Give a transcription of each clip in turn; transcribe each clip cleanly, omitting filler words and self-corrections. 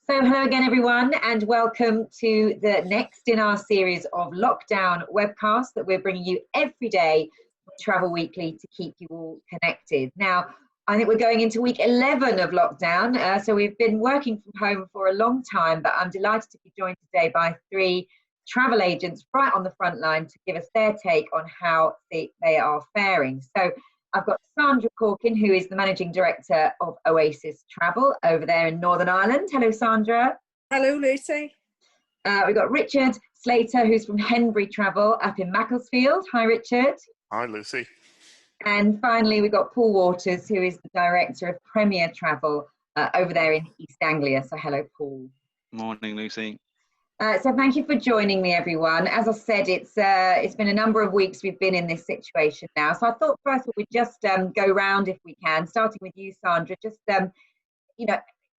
So hello again, everyone, and welcome to the next in our series of lockdown webcasts that we're bringing you every day from Travel Weekly to keep you all connected. Now, I think we're going into week 11 of lockdown, so we've been working from home for a long time, but I'm delighted to be joined today by three travel agents right on the front line to give us their take on how they are faring. So I've got Sandra Corkin, who is the Managing Director of Oasis Travel over there in Northern Ireland. Hello, Sandra. Hello, Lucy. We've got Richard Slater, who's from Henbury Travel up in Macclesfield. Hi, Richard. Hi, Lucy. And finally, we've got Paul Waters, who is the Director of Premier Travel over there in East Anglia. So hello, Paul. Morning, Lucy. So thank you for joining me, everyone. As I said, it's been a number of weeks we've been in this situation now. So I thought first we'd just go round if we can, starting with you, Sandra. Just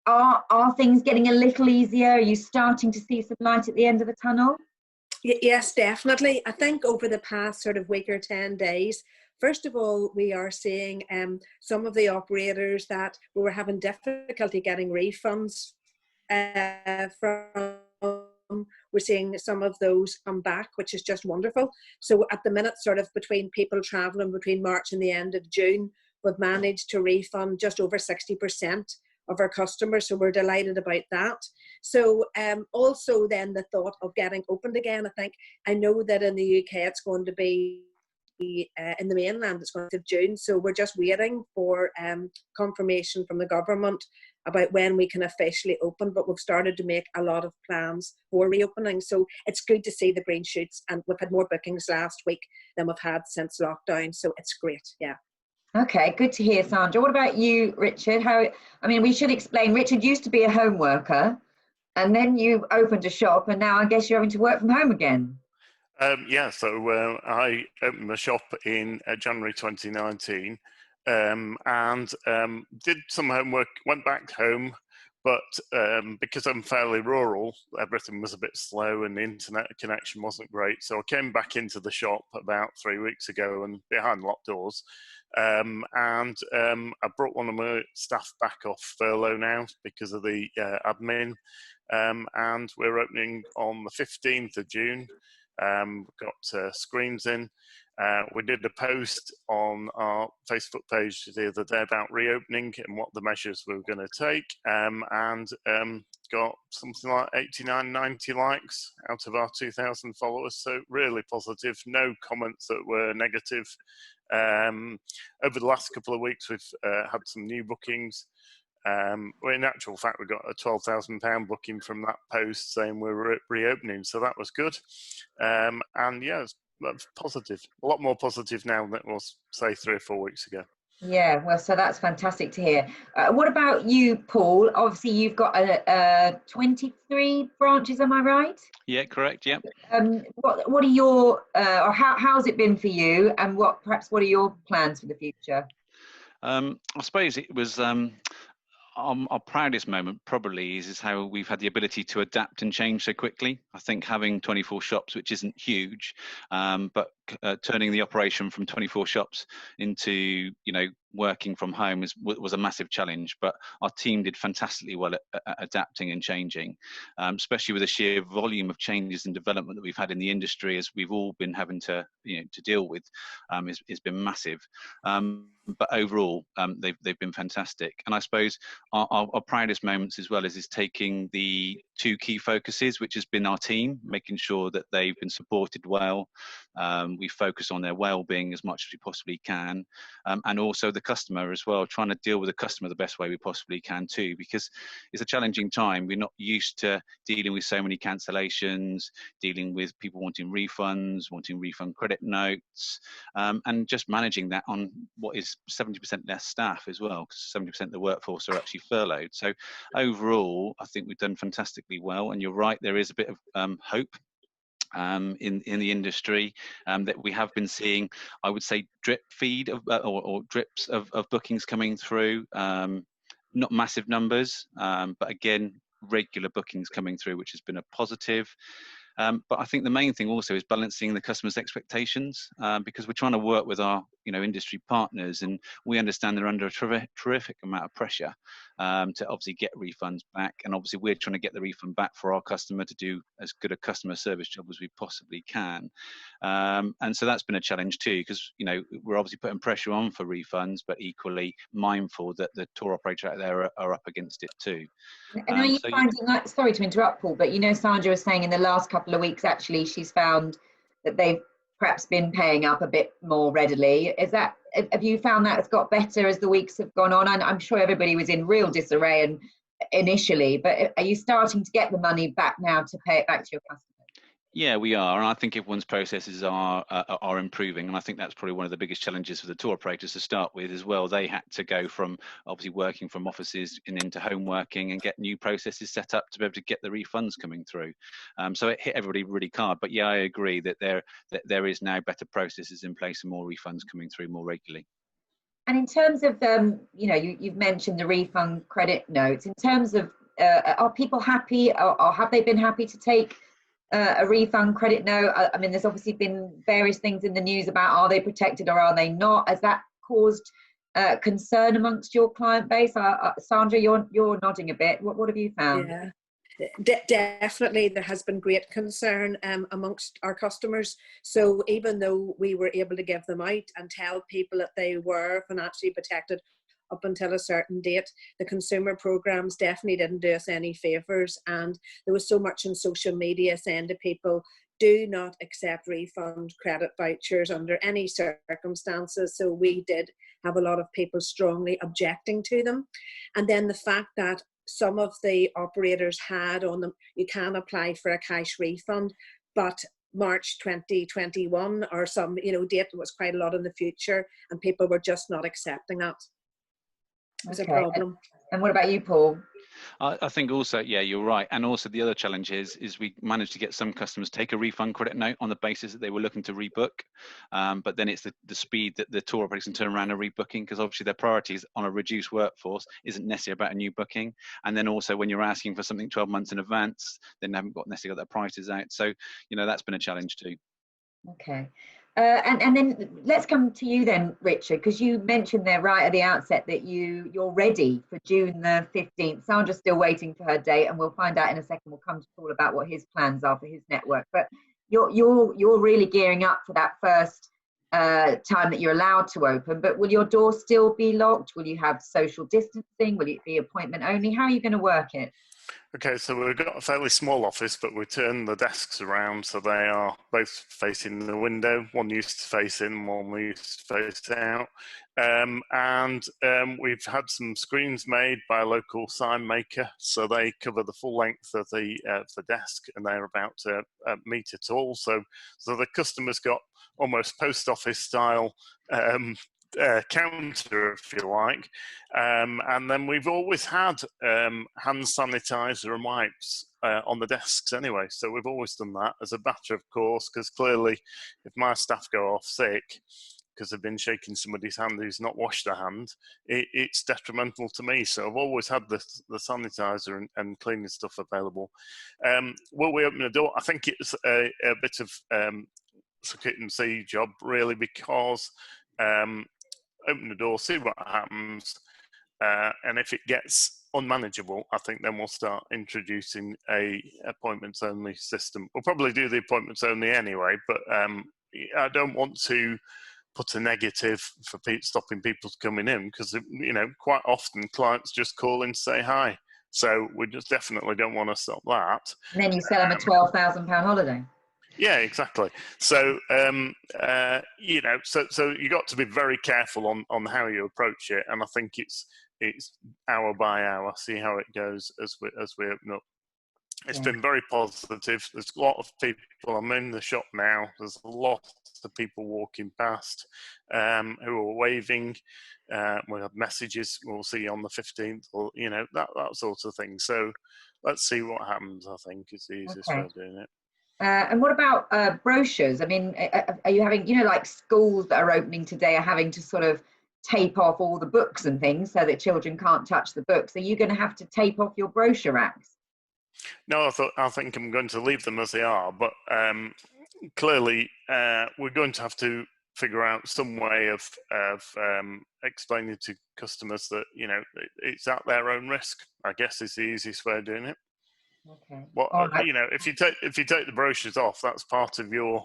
are things getting a little easier? Are you starting to see some light at the end of the tunnel? Yes, definitely. I think over the past sort of week or 10 days, first of all, we are seeing some of the operators that we were having difficulty getting refunds from. We're seeing some of those come back, which is just wonderful. So at the minute, sort of between people travelling between March and the end of June, we've managed to refund just over 60% of our customers. So we're delighted about that. So also then the thought of getting opened again, I know that in the UK it's going to be in the mainland, it's going to be June. So we're just waiting for confirmation from the government about when we can officially open, but we've started to make a lot of plans for reopening. So it's good to see the green shoots, and we've had more bookings last week than we've had since lockdown. So it's great, yeah. Okay, good to hear, Sandra. What about you, Richard? We should explain, Richard used to be a home worker, and then you opened a shop, and now I guess you're having to work from home again. So I opened my shop in January 2019 and did some homework, went back home, but because I'm fairly rural, everything was a bit slow and the internet connection wasn't great. So I came back into the shop about 3 weeks ago and behind locked doors. I brought one of my staff back off furlough now because of the admin. And we're opening on the 15th of June. Got screens in. We did a post on our Facebook page the other day about reopening and what the measures we were going to take, and got something like 89, 90 likes out of our 2,000 followers. So really positive, no comments that were negative. Over the last couple of weeks, we've had some new bookings. Well, in actual fact, we got a £12,000 booking from that post saying we're reopening, so that was good. That's positive. A lot more positive now than it was, say, 3 or 4 weeks ago. Yeah, well, so that's fantastic to hear. What about you, Paul? Obviously, you've got 23 branches, am I right? Yeah, correct. Yeah. What are your, or how's it been for you, and what are your plans for the future? I suppose it was. Our proudest moment probably is how we've had the ability to adapt and change so quickly. I think having 24 shops, which isn't huge, but turning the operation from 24 shops into working from home was a massive challenge. But our team did fantastically well at adapting and changing, especially with the sheer volume of changes and development that we've had in the industry, as we've all been having to deal with. It's been massive. But overall, they've been fantastic. And I suppose our proudest moments as well is taking the two key focuses, which has been our team, making sure that they've been supported well. We focus on their well-being as much as we possibly can, and also the customer as well, trying to deal with the customer the best way we possibly can too, because it's a challenging time. We're not used to dealing with so many cancellations, dealing with people wanting refunds, wanting refund credit notes, and just managing that on what is 70% less staff as well, because 70% of the workforce are actually furloughed. So overall, I think we've done fantastically well. And you're right, there is a bit of hope in the industry, that we have been seeing, I would say, drip feed of or drips of bookings coming through. Not massive numbers, but again, regular bookings coming through, which has been a positive. But I think the main thing also is balancing the customer's expectations, because we're trying to work with our industry partners, and we understand they're under a terrific amount of pressure. to obviously get refunds back. And obviously we're trying to get the refund back for our customer to do as good a customer service job as we possibly can. And so that's been a challenge too, because, you know, we're obviously putting pressure on for refunds, but equally mindful that the tour operator out there are up against it too. And are you finding, like, sorry to interrupt, Paul, but you know, Sandra was saying in the last couple of weeks, actually, she's found that they've perhaps been paying up a bit more readily. Is that, have you found that it's got better as the weeks have gone on? And I'm sure everybody was in real disarray and initially, but are you starting to get the money back now to pay it back to your customers? Yeah, we are, and I think everyone's processes are improving, and I think that's probably one of the biggest challenges for the tour operators to start with as well. They had to go from obviously working from offices and into home working and get new processes set up to be able to get the refunds coming through. So it hit everybody really hard. But yeah, I agree that there is now better processes in place and more refunds coming through more regularly. And in terms of, you know, you've mentioned the refund credit notes. In terms of, are people happy, or have they been happy to take a refund credit note? I mean, there's obviously been various things in the news about, are they protected or are they not? Has that caused concern amongst your client base? Sandra, you're nodding a bit. What have you found? Yeah. Definitely, there has been great concern amongst our customers. So even though we were able to give them out and tell people that they were financially protected up until a certain date, the consumer programs definitely didn't do us any favours. And there was so much in social media saying to people, do not accept refund credit vouchers under any circumstances. So we did have a lot of people strongly objecting to them. And then the fact that some of the operators had on them, you can apply for a cash refund, but March 2021 or some, you know, date was quite a lot in the future, and people were just not accepting that. It was a problem. And what about you, Paul? I think also, yeah, you're right. And also the other challenge is we managed to get some customers take a refund credit note on the basis that they were looking to rebook. But then it's the speed that the tour operators can turn around and rebooking, because obviously their priorities on a reduced workforce isn't necessarily about a new booking. And then also when you're asking for something 12 months in advance, then they haven't necessarily got their prices out. So, you know, that's been a challenge too. Okay. And then let's come to you then, Richard, because you mentioned there right at the outset that you're ready for June the 15th. Sandra's still waiting for her date, and we'll find out in a second. We'll come to Paul about what his plans are for his network. But you're really gearing up for that first time that you're allowed to open. But will your door still be locked? Will you have social distancing? Will it be appointment only? How are you going to work it? Okay, so we've got a fairly small office, but we turn the desks around so they are both facing the window. One used to face in, one used to face out. We've had some screens made by a local sign maker, so they cover the full length of the desk, and they're about a metre tall. So the customer's got almost post office style counter, if you like, and then we've always had hand sanitizer and wipes on the desks anyway, so we've always done that as a matter of course, because clearly if my staff go off sick because they've been shaking somebody's hand who's not washed their hand, it's detrimental to me. So I've always had the sanitizer and cleaning stuff available. Will we open the door? I think it's a bit of suck it and see job, really, because open the door, see what happens, and if it gets unmanageable, I think then we'll start introducing a appointments only system. We'll probably do the appointments only anyway, but I don't want to put a negative for stopping people coming in, because, you know, quite often clients just call in to say hi, so we just definitely don't want to stop that. And then you sell them a £12,000 holiday. Yeah, exactly. So, you know, so you got to be very careful on how you approach it, and I think it's hour by hour, see how it goes as we open up. It's been very positive. There's a lot of people. I'm in the shop now. There's a lot of people walking past who are waving. We have messages. We'll see you on the 15th, or, you know, that sort of thing. So let's see what happens. I think is the easiest way of doing it. And what about brochures? I mean, are you having, you know, like schools that are opening today are having to sort of tape off all the books and things so that children can't touch the books? Are you going to have to tape off your brochure racks? No, I think I'm going to leave them as they are, but clearly we're going to have to figure out some way of explaining to customers that, you know, it's at their own risk, I guess, is the easiest way of doing it. Okay. What, All right. you know, if you take the brochures off, that's part of the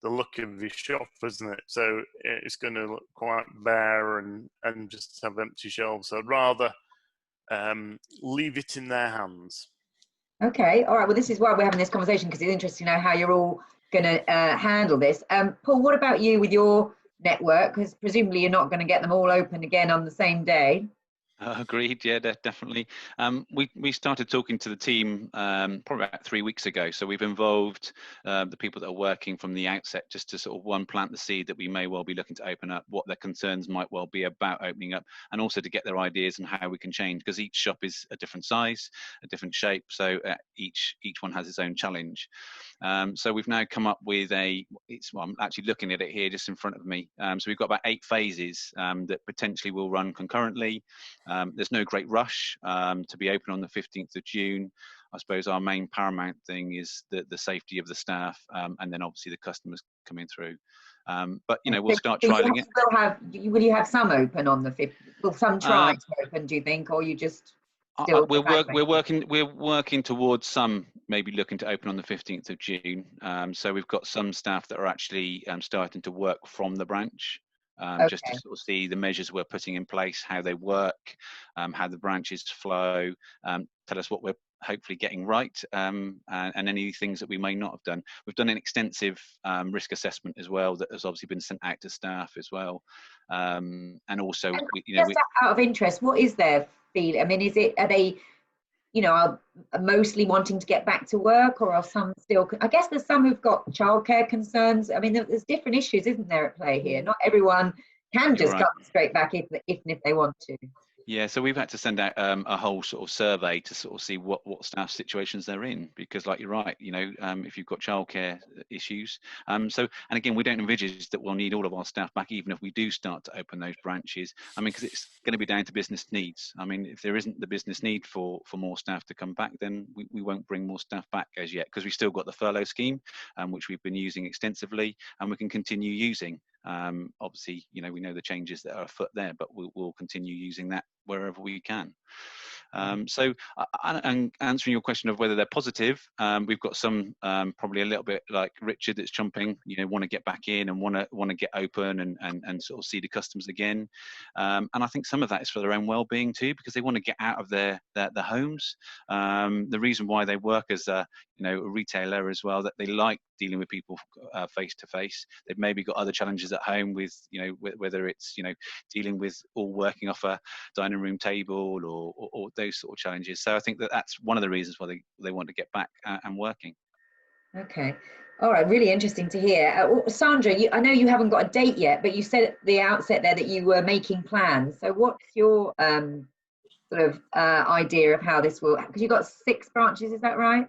look of your shop, isn't it? So it's going to look quite bare and just have empty shelves. So I'd rather leave it in their hands. Okay. All right. Well, this is why we're having this conversation, because it's interesting to know how you're all going to handle this. Paul, what about you with your network? Because presumably you're not going to get them all open again on the same day. Agreed. Yeah, definitely. We started talking to the team probably about 3 weeks ago. So we've involved the people that are working from the outset, just to sort of plant the seed that we may well be looking to open up, what their concerns might well be about opening up, and also to get their ideas on how we can change, because each shop is a different size, a different shape. So each one has its own challenge. So we've now come up with well, I'm actually looking at it here just in front of me. So we've got about 8 phases that potentially will run concurrently. There's no great rush to be open on the 15th of June. I suppose our main paramount thing is the safety of the staff, and then obviously the customers coming through. But you know, we'll start trialing it. Will you have some open on the 5th? Will some try to open, do you think, or you just still? We're working towards some maybe looking to open on the 15th of June. So we've got some staff that are actually starting to work from the branch. Just to sort of see the measures we're putting in place, how they work, how the branches flow, tell us what we're hopefully getting right, and any things that we may not have done. We've done an extensive risk assessment as well that has obviously been sent out to staff as well, and also out of interest, what is their feeling? I mean, are they, you know, are mostly wanting to get back to work, or are some still? I guess there's some who've got childcare concerns. I mean, there's different issues, isn't there, at play here? Not everyone can just come straight back if they want to. Yeah, so we've had to send out a whole sort of survey to sort of see what staff situations they're in, because like you're right, you know, if you've got childcare issues. So, and again, we don't envisage that we'll need all of our staff back, even if we do start to open those branches. I mean, because it's going to be down to business needs. I mean, if there isn't the business need for more staff to come back, then we won't bring more staff back as yet, because we've still got the furlough scheme, which we've been using extensively, and we can continue using. Obviously, you know, we know the changes that are afoot there, but we'll continue using that wherever we can. So, and answering your question of whether they're positive, we've got some probably a little bit like Richard that's jumping, you know, want to get back in and want to get open and sort of see the customers again. And I think some of that is for their own well-being too, because they want to get out of their homes. The reason why they work as a retailer as well, that they like dealing with people face to face. They've maybe got other challenges at home with, you know, whether it's, you know, dealing with all working off a dining room table or those sort of challenges. So I think that's one of the reasons why they want to get back and working. Okay. All right. Really interesting to hear. Sandra, I know you haven't got a date yet, but you said at the outset there that you were making plans. So what's your sort of idea of how this will, because you've got 6 branches, is that right?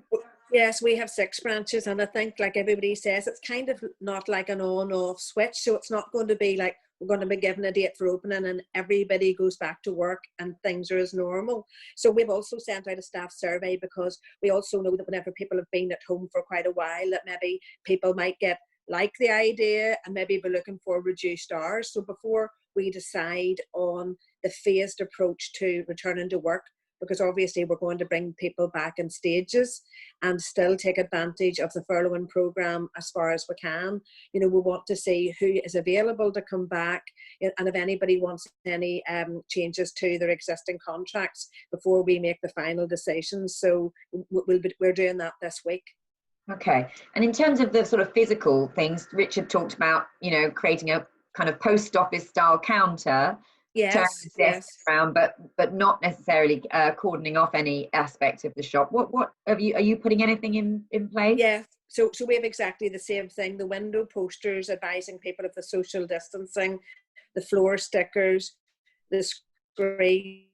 Yes, we have 6 branches, and I think, like everybody says, it's kind of not like an on-off switch. So it's not going to be like we're going to be given a date for opening and everybody goes back to work and things are as normal. So we've also sent out a staff survey, because we also know that whenever people have been at home for quite a while, that maybe people might like the idea and maybe be looking for reduced hours. So before we decide on the phased approach to returning to work, because obviously we're going to bring people back in stages and still take advantage of the furloughing programme as far as we can. You know, we want to see who is available to come back, and if anybody wants any changes to their existing contracts before we make the final decisions. So we're doing that this week. Okay. And in terms of the sort of physical things, Richard talked about, you know, creating a kind of post office style counter. Yes. Around, but not necessarily cordoning off any aspect of the shop. What are you putting anything in place? Yeah. So we have exactly the same thing. The window posters advising people of the social distancing, the floor stickers, the screens,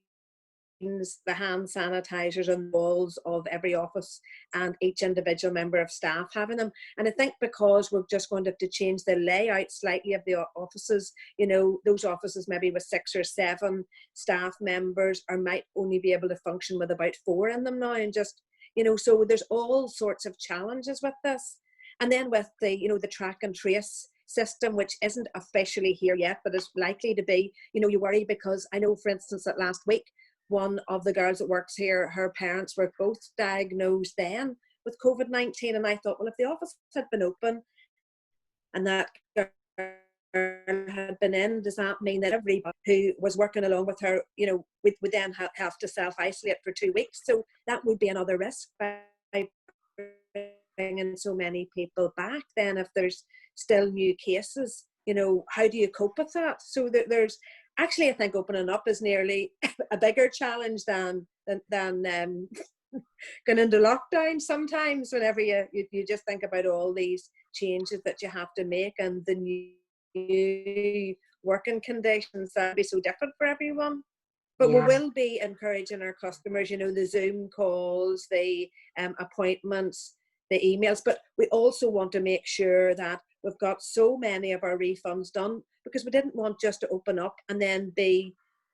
the hand sanitizers on the walls of every office, and each individual member of staff having them. And I think because we're just going to have to change the layout slightly of the offices, you know, those offices maybe with 6 or 7 staff members or might only be able to function with about 4 in them now, and just, you know, so there's all sorts of challenges with this. And then with the, you know, the track and trace system, which isn't officially here yet, but is likely to be. You worry because I know, for instance, that last week, one of the girls that works here, her parents were both diagnosed then with COVID-19. And I thought, well, if the office had been open and that girl had been in, does that mean that everybody who was working along with her, would then have to self-isolate for 2 weeks? So that would be another risk by bringing so many people back. Then if there's still new cases, how do you cope with that? So there's actually, I think opening up is nearly a bigger challenge than going into lockdown sometimes, whenever you just think about all these changes that you have to make and the new working conditions that be so different for everyone. But we will be encouraging our customers, the Zoom calls, the appointments, the emails, but we also want to make sure that we've got so many of our refunds done, because we didn't want just to open up and then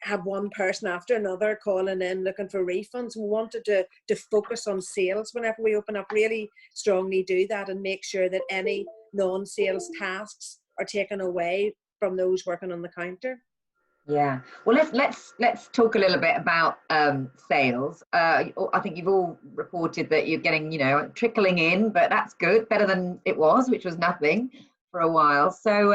have one person after another calling in looking for refunds. We wanted to focus on sales whenever we open up, really strongly do that and make sure that any non-sales tasks are taken away from those working on the counter. Yeah, well, let's talk a little bit about sales. I think you've all reported that you're getting, trickling in, but that's good, better than it was, which was nothing for a while. So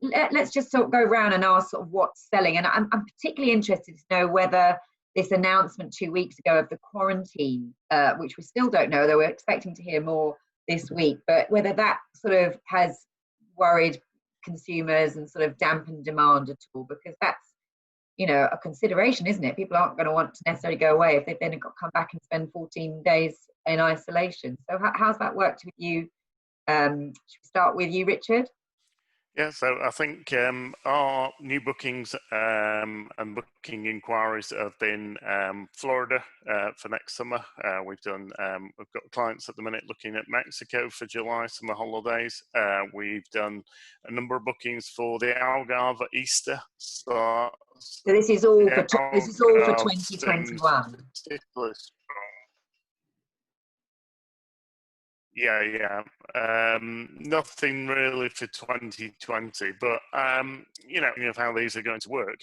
let's just sort of go around and ask sort of what's selling. And I'm particularly interested to know whether this announcement 2 weeks ago of the quarantine, which we still don't know, though we're expecting to hear more this week, but whether that sort of has worried consumers and sort of dampen demand at all, because that's a consideration, isn't it? People aren't going to want to necessarily go away if they've then got to come back and spend 14 days in isolation. So how's that worked with you? Should we start with you, Richard? Yeah, so I think our new bookings and booking inquiries have been Florida for next summer. We've got clients at the minute looking at Mexico for July summer holidays. We've done a number of bookings for the Algarve Easter. So this is all for 2021. Yeah. Nothing really for 2020, but of how these are going to work.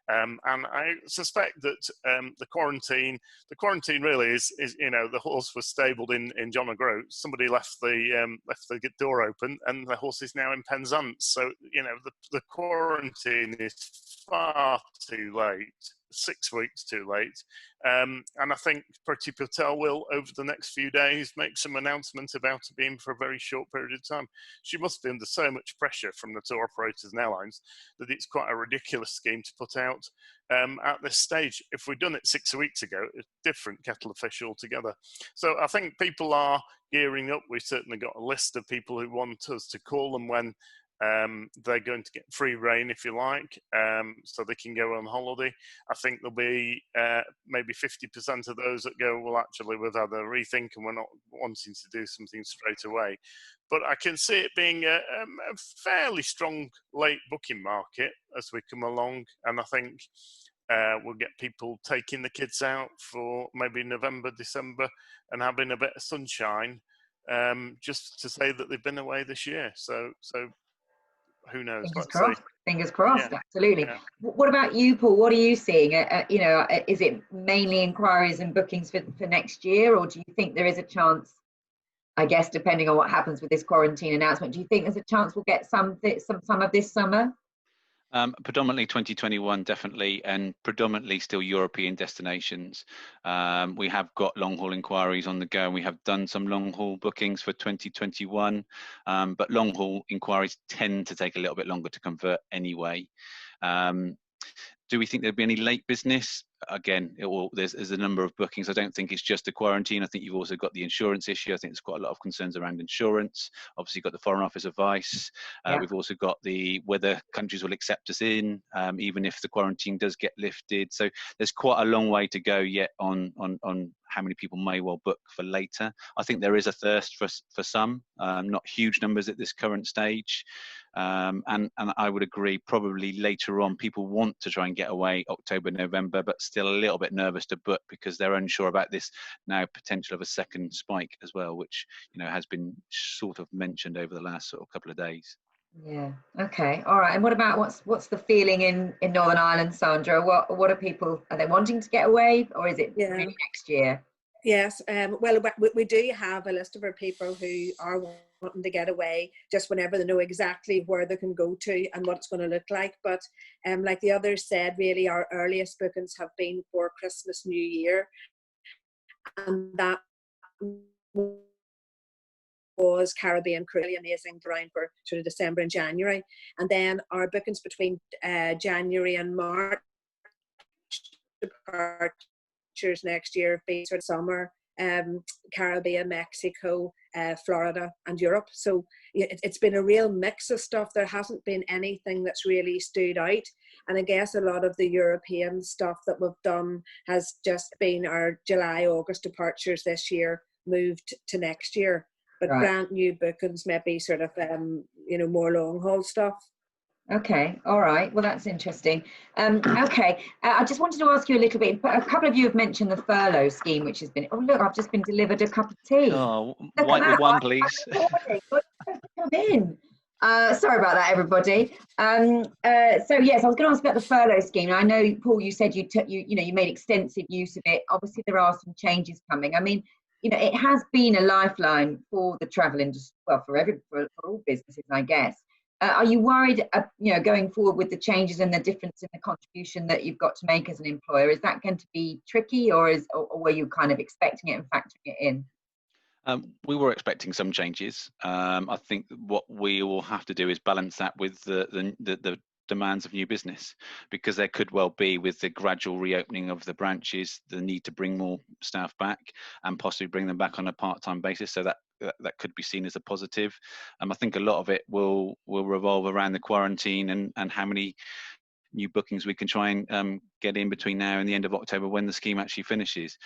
And I suspect that the quarantine really is the horse was stabled in John O'Groats. Somebody left the door open, and the horse is now in Penzance. So the quarantine is far too late. 6 weeks too late. And I think Priti Patel will, over the next few days, make some announcement about it being for a very short period of time. She must be under so much pressure from the tour operators and airlines that it's quite a ridiculous scheme to put out at this stage. If we'd done it 6 weeks ago, it's a different kettle of fish altogether. So I think people are gearing up. We've certainly got a list of people who want us to call them when they're going to get free rein, if you like, so they can go on holiday. I think there'll be maybe 50% of those that go, well, actually, we've had a rethink and we're not wanting to do something straight away. But I can see it being a fairly strong late booking market as we come along. And I think we'll get people taking the kids out for maybe November, December and having a bit of sunshine just to say that they've been away this year. So who knows? Fingers crossed. Yeah. Absolutely. Yeah. What about you, Paul? What are you seeing? Is it mainly inquiries and bookings for next year, or do you think there is a chance, I guess, depending on what happens with this quarantine announcement, do you think there's a chance we'll get some of this summer? Predominantly 2021, definitely, and predominantly still European destinations. We have got long-haul inquiries on the go, and we have done some long-haul bookings for 2021, but long-haul inquiries tend to take a little bit longer to convert anyway. Do we think there'll be any late business? Again, there's a number of bookings. I don't think it's just the quarantine. I think you've also got the insurance issue. I think there's quite a lot of concerns around insurance. Obviously, you've got the Foreign Office advice. We've also got whether countries will accept us in, even if the quarantine does get lifted. So there's quite a long way to go yet on how many people may well book for later. I think there is a thirst for some, not huge numbers at this current stage. And I would agree, probably later on, people want to try and get away October, November, but still a little bit nervous to book because they're unsure about this now potential of a second spike as well, which has been sort of mentioned over the last sort of couple of days. Yeah. Okay. All right. And what about what's the feeling in Northern Ireland, Sandra? What are people, are they wanting to get away, or is it Yeah. really next year? Yes, well, we do have a list of our people who are wanting to get away just whenever they know exactly where they can go to and what it's going to look like. But like the others said, really our earliest bookings have been for Christmas, New Year, and that was Caribbean cruise, really amazing around for sort of December and January. And then our bookings between January and March departures next year be sort of summer, Caribbean, Mexico, Florida, and Europe. So it's been a real mix of stuff. There hasn't been anything that's really stood out. And I guess a lot of the European stuff that we've done has just been our July, August departures this year moved to next year. But Right. brand new bookings, maybe sort of, more long haul stuff. Okay, all right. Well, that's interesting. Okay, I just wanted to ask you a little bit. A couple of you have mentioned the furlough scheme, which has been. Oh, look, I've just been delivered a cup of tea. Oh, Look white at with that. one, please. Come in. Sorry about that, everybody. So yes, I was going to ask about the furlough scheme. I know, Paul, you said you made extensive use of it. Obviously, there are some changes coming. I mean, it has been a lifeline for the travel industry, well, for all businesses, I guess. Are you worried, going forward with the changes and the difference in the contribution that you've got to make as an employer? Is that going to be tricky, or were you kind of expecting it and factoring it in? We were expecting some changes. I think what we will have to do is balance that with the demands of new business, because there could well be, with the gradual reopening of the branches, the need to bring more staff back and possibly bring them back on a part-time basis. So that could be seen as a positive. I think a lot of it will revolve around the quarantine and how many new bookings we can try and get in between now and the end of October when the scheme actually finishes.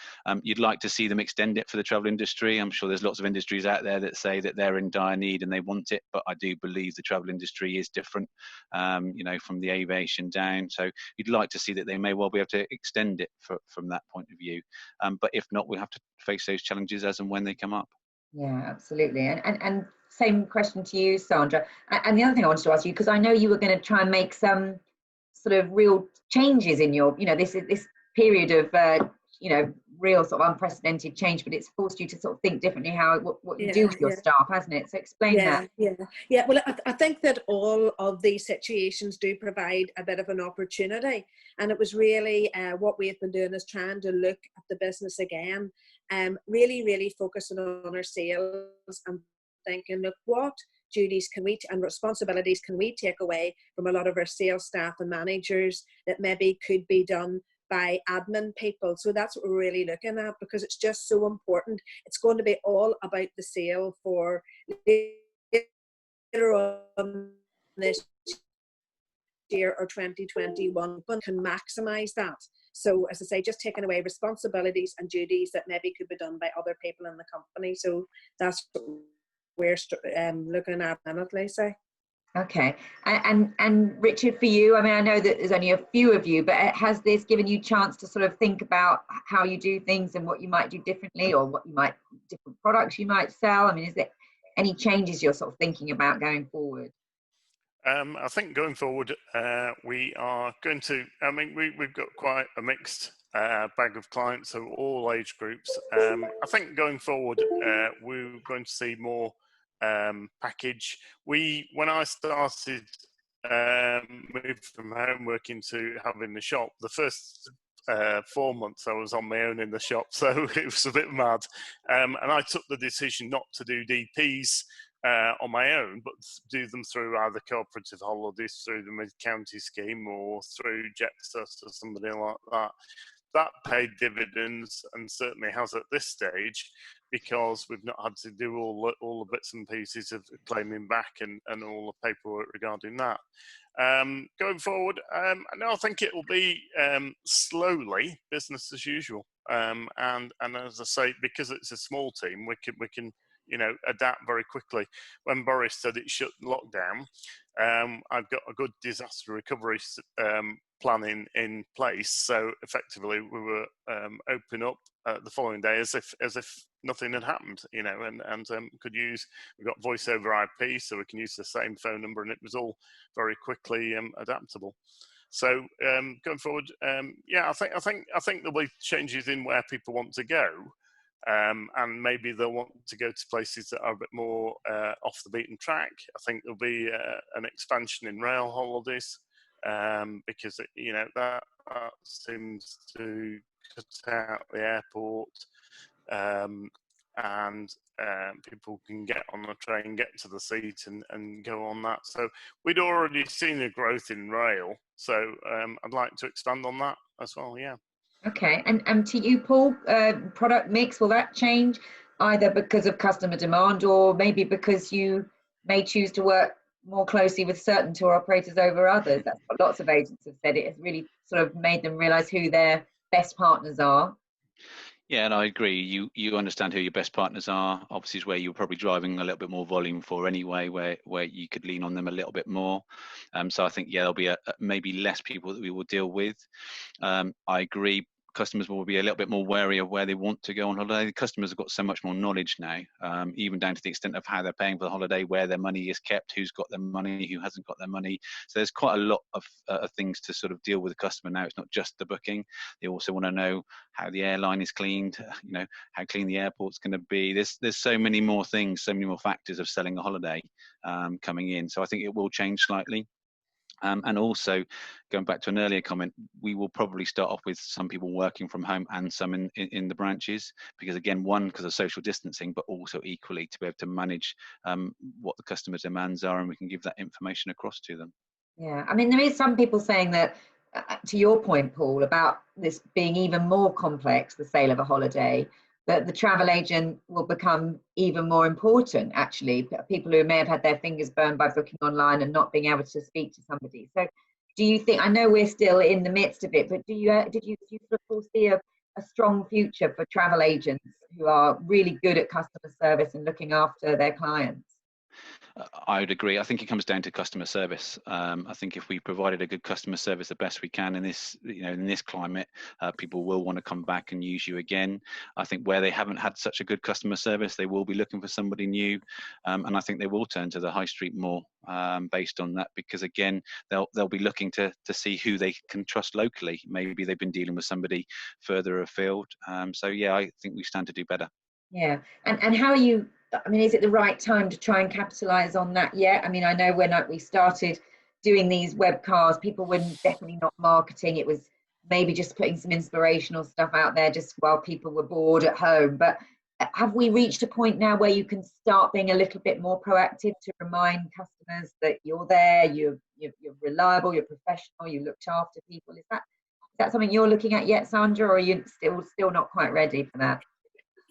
You'd like to see them extend it for the travel industry. I'm sure there's lots of industries out there that say that they're in dire need and they want it, but I do believe the travel industry is different, from the aviation down. So you'd like to see that they may well be able to extend it from that point of view. But if not, we'll have to face those challenges as and when they come up. Yeah, absolutely. And same question to you, Sandra. And the other thing I wanted to ask you, because I know you were going to try and make some sort of real changes in your, this period of, real sort of unprecedented change, but it's forced you to sort of think differently what you do with your staff, hasn't it? So explain that. Yeah. Well, I think that all of these situations do provide a bit of an opportunity, and it was really what we have been doing is trying to look at the business again, really focusing on our sales and thinking, look, what duties and responsibilities can we take away from a lot of our sales staff and managers that maybe could be done by admin people. So that's what we're really looking at, because it's just so important. It's going to be all about the sale for later on this year or 2021, but can maximize that. So as I say, just taking away responsibilities and duties that maybe could be done by other people in the company. So that's what we're looking at minutely, say. Okay. And Richard, for you, I mean, I know that there's only a few of you, but has this given you a chance to sort of think about how you do things and what you might do differently, or different products you might sell? I mean, is there any changes you're sort of thinking about going forward? I think going forward, we are going to, we've got quite a mixed bag of clients, so all age groups. I think going forward, we're going to see more package. When I started moved from home working to having the shop, the first 4 months I was on my own in the shop, so it was a bit mad. And I took the decision not to do DPs on my own, but do them through either cooperative holidays, through the mid-county scheme, or through Jetstus or somebody like that. That paid dividends, and certainly has at this stage, because we've not had to do all the bits and pieces of claiming back and all the paperwork regarding that. Going forward, no, I think it will be slowly business as usual. And as I say, because it's a small team, we can adapt very quickly. When Boris said it shut lockdown, I've got a good disaster recovery plan in place. So effectively, we were open up the following day as if nothing had happened, you know, and we've got voice over IP, so we can use the same phone number, and it was all very quickly adaptable. So going forward, yeah, I think there'll be changes in where people want to go, and maybe they'll want to go to places that are a bit more off the beaten track. I think there'll be an expansion in rail holidays, because you know that seems to cut out the airport, and people can get on the train, get to the seat, and go on that. So we'd already seen a growth in rail, so I'd like to expand on that as well. Yeah. Okay, and to you, Paul, product mix, will that change either because of customer demand, or maybe because you may choose to work more closely with certain tour operators over others? That's what lots of agents have said. It has really sort of made them realize who their best partners are. Yeah, and I agree. You understand who your best partners are. Obviously, is where you're probably driving a little bit more volume for anyway, where you could lean on them a little bit more. So I think, yeah, there'll be maybe less people that we will deal with. I agree. Customers will be a little bit more wary of where they want to go on holiday. The customers have got so much more knowledge now, even down to the extent of how they're paying for the holiday, where their money is kept, who's got their money, who hasn't got their money. So there's quite a lot of things to sort of deal with the customer now. It's not just the booking. They also want to know how the airline is cleaned, you know, how clean the airport's going to be. There's so many more things, so many more factors of selling a holiday coming in. So I think it will change slightly. And also, going back to an earlier comment, we will probably start off with some people working from home and some in the branches, because again, one, because of social distancing, but also equally to be able to manage what the customer demands are, and we can give that information across to them. Yeah, I mean, there is some people saying that, to your point, Paul, about this being even more complex, the sale of a holiday, that the travel agent will become even more important, actually. People who may have had their fingers burned by booking online and not being able to speak to somebody. So do you think, I know we're still in the midst of it, but do you sort of foresee a strong future for travel agents who are really good at customer service and looking after their clients? I would agree. I think it comes down to customer service. I think if we provided a good customer service the best we can in this, you know, in this climate, people will want to come back and use you again. I think where they haven't had such a good customer service, they will be looking for somebody new, and I think they will turn to the high street more based on that, because again, they'll be looking to see who they can trust locally. Maybe they've been dealing with somebody further afield. So yeah, I think we stand to do better. Yeah, and how are you? I mean, is it the right time to try and capitalize on that yet? I mean, I know when we started doing these webcasts, people were definitely not marketing. It was maybe just putting some inspirational stuff out there just while people were bored at home. But have we reached a point now where you can start being a little bit more proactive to remind customers that you're there, you're reliable, you're professional, you looked after people? Is that something you're looking at yet, Sandra, or are you still not quite ready for that?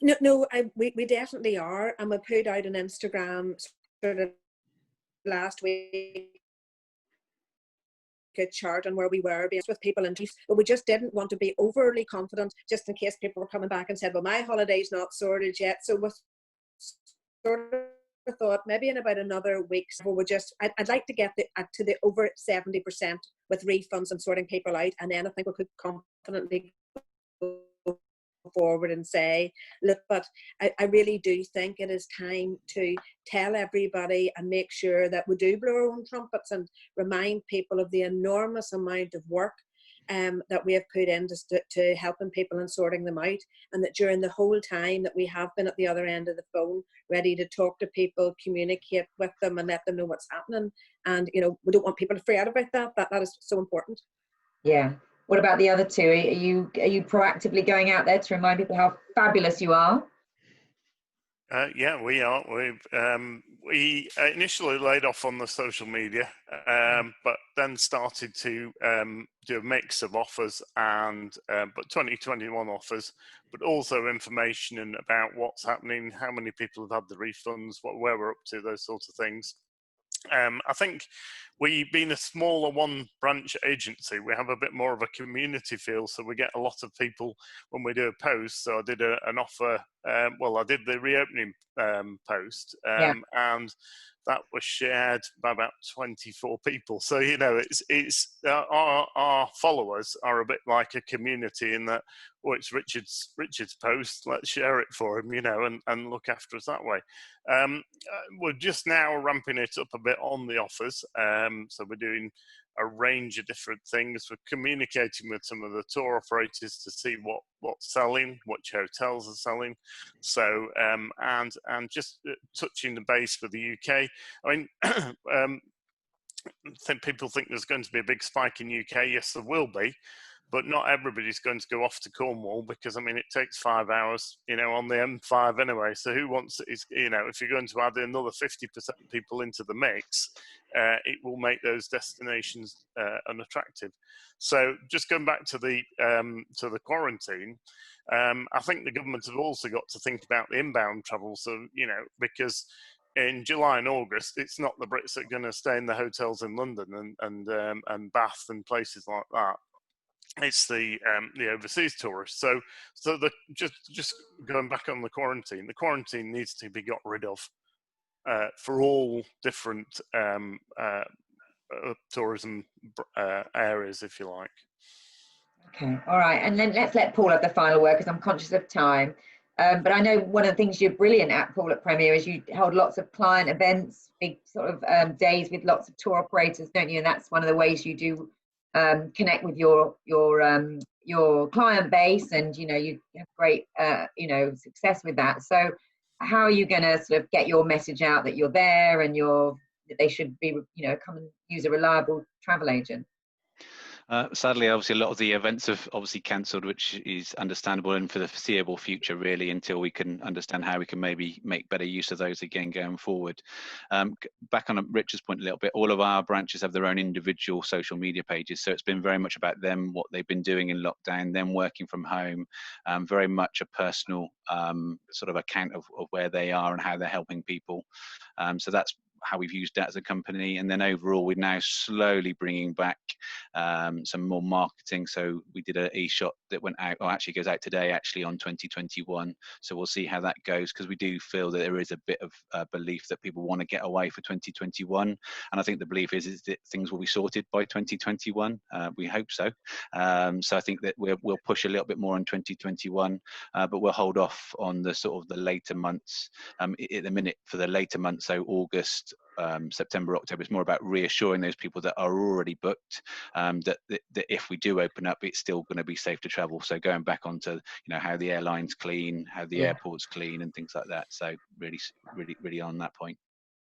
No, we definitely are, and we put out an Instagram sort of last week a chart on where we were based with people, and but we just didn't want to be overly confident, just in case people were coming back and said, "Well, my holiday's not sorted yet." So we sort of thought maybe in about another week, I'd like to get to the over 70% with refunds and sorting people out, and then I think we could confidently go forward and say, look, but I really do think it is time to tell everybody and make sure that we do blow our own trumpets and remind people of the enormous amount of work that we have put in to helping people and sorting them out, and that during the whole time that we have been at the other end of the phone, ready to talk to people, communicate with them and let them know what's happening. And, you know, we don't want people to forget about that. That is so important. Yeah. What about the other two? Are you proactively going out there to remind people how fabulous you are? Yeah, we are. We initially laid off on the social media, but then started to do a mix of offers and but 2021 offers, but also information about what's happening, how many people have had the refunds, where we're up to, those sorts of things. I think we, being a smaller one branch agency, we have a bit more of a community feel, so we get a lot of people when we do a post. So I did an offer well, I did the reopening post, Yeah. and that was shared by about 24 people. So, you know, it's our followers are a bit like a community in that, oh, it's Richard's post, let's share it for him, you know, and look after us that way. We're just now ramping it up a bit on the offers. So we're doing a range of different things. We're communicating with some of the tour operators to see what's selling, which hotels are selling. So and just touching the base for the UK. I mean, people think there's going to be a big spike in UK. Yes, there will be, but not everybody's going to go off to Cornwall, because I mean it takes 5 hours, you know, on the M5 anyway. So who wants it? You know, if you're going to add another 50% people into the mix, it will make those destinations unattractive. So just going back to the quarantine, I think the government have also got to think about the inbound travel. So, you know, because in July and August, it's not the Brits that are going to stay in the hotels in London and Bath and places like that. It's the overseas tourists. So just going back on the quarantine needs to be got rid of for all different tourism areas, if you like. Okay, all right, and then let's let Paul have the final word, because I'm conscious of time. But I know one of the things you're brilliant at, Paul, at Premier, is you hold lots of client events, big sort of days with lots of tour operators, don't you? And that's one of the ways you do connect with your client base, and you know you have great success with that. So how are you going to sort of get your message out that you're there and that they should be, you know, come and use a reliable travel agent? Sadly, obviously, a lot of the events have obviously cancelled, which is understandable, and for the foreseeable future, really, until we can understand how we can maybe make better use of those again going forward. Back on Richard's point a little bit, all of our branches have their own individual social media pages, so it's been very much about them, what they've been doing in lockdown, them working from home, very much a personal sort of account of where they are and how they're helping people. So that's how we've used that as a company. And then overall, we're now slowly bringing back some more marketing. So we did an e-shot that went out, or actually goes out today, actually on 2021. So we'll see how that goes, because we do feel that there is a bit of belief that people want to get away for 2021. And I think the belief is that things will be sorted by 2021. We hope so. So I think that we'll push a little bit more in 2021, but we'll hold off on the sort of the later months at the minute for the later months. So August, September, October, is more about reassuring those people that are already booked that if we do open up, it's still going to be safe to travel. So going back onto, you know, how the airlines clean, how the airports clean, and things like that. So really on that point.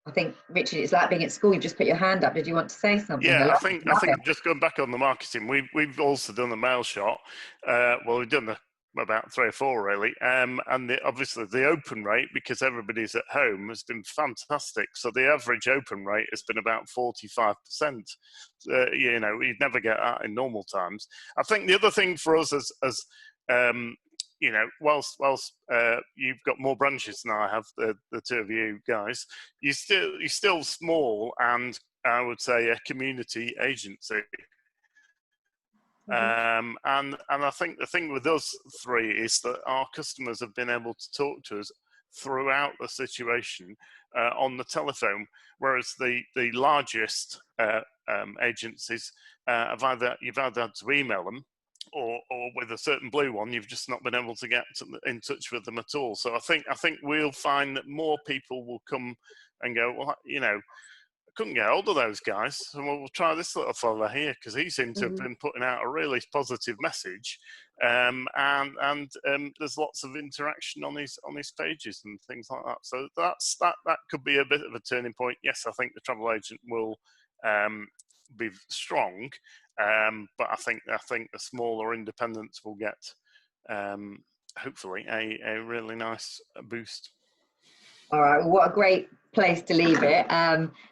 I think, Richard, it's like being at school. You just put your hand up. Did you want to say something? Yeah, I think just going back on the marketing, we've also done a mail shot. Well, we've done about 3 or 4 really, and obviously the open rate, because everybody's at home, has been fantastic. So the average open rate has been about 45%. You know, you'd never get that in normal times. I think the other thing for us as you know, whilst you've got more branches than I have, the two of you guys, you're still small, and I would say a community agency. And I think the thing with us 3 is that our customers have been able to talk to us throughout the situation on the telephone, whereas the largest agencies you've either had to email them, or with a certain blue one, you've just not been able to get in touch with them at all. So I think we'll find that more people will come and go, well, you know, I couldn't get hold of those guys, so we'll try this little fella here, because he seemed to have been putting out a really positive message, and there's lots of interaction on his pages and things like that. So that could be a bit of a turning point. Yes, I think the travel agent will be strong, but I think the smaller independents will get hopefully a really nice boost. All right, well, what a great place to leave it.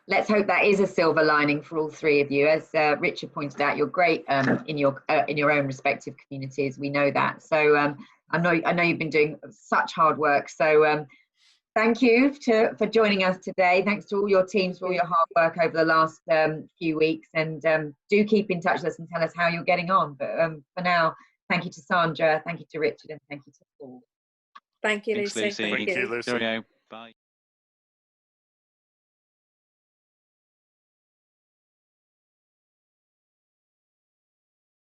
Let's hope that is a silver lining for all 3 of you. As Richard pointed out, you're great in your own respective communities. We know that. So I know you've been doing such hard work. So thank you for joining us today. Thanks to all your teams for all your hard work over the last few weeks. And do keep in touch with us and tell us how you're getting on. But for now, thank you to Sandra, thank you to Richard, and thank you to Paul. Thank you, Thanks, Lucy. Lucy. Thank you, Lucy. Cheerio. Bye.